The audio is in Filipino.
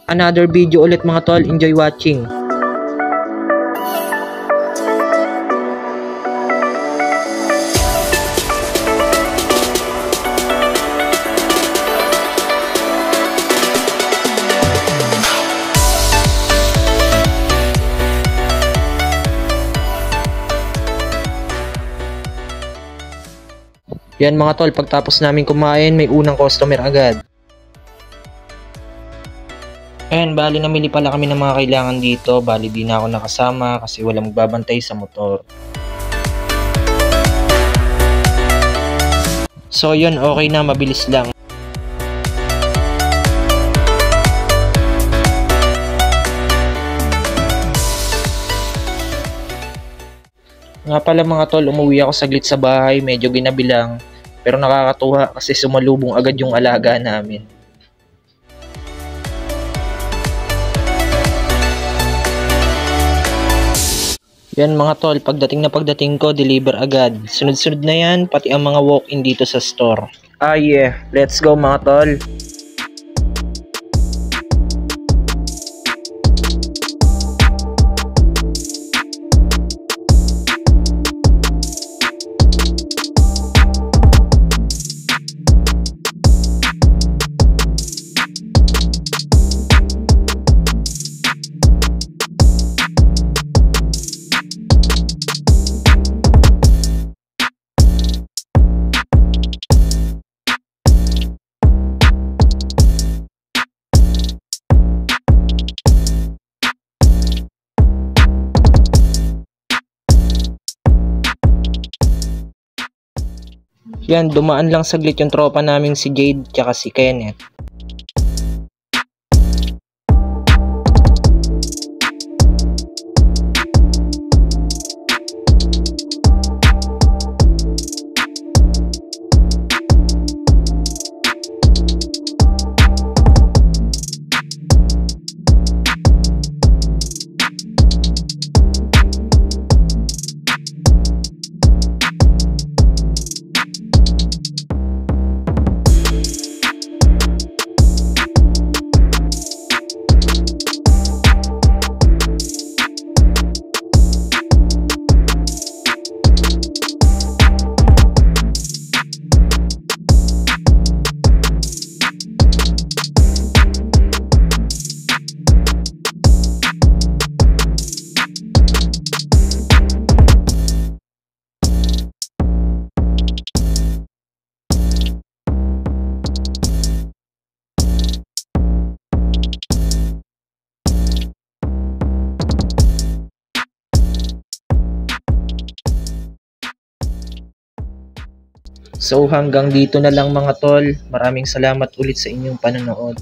another video ulit mga tol. Enjoy watching. Yan mga tol, pagtapos namin kumain, may unang customer agad. And bali namili pala kami ng mga kailangan dito. Bali di na ako nakasama kasi wala magbabantay sa motor. So yun, okay na, mabilis lang. Nga pala mga tol, umuwi ako saglit sa bahay, medyo ginabi lang. Pero nakakatuwa kasi sumalubong agad yung alaga namin. Yan mga tol, pagdating ko, deliver agad. Sunod-sunod na yan, pati ang mga walk-in dito sa store. Ah yeah, let's go mga tol. Yan, dumaan lang saglit yung tropa naming si Jade tsaka si Kenneth. So hanggang dito na lang mga tol. Maraming salamat ulit sa inyong panonood.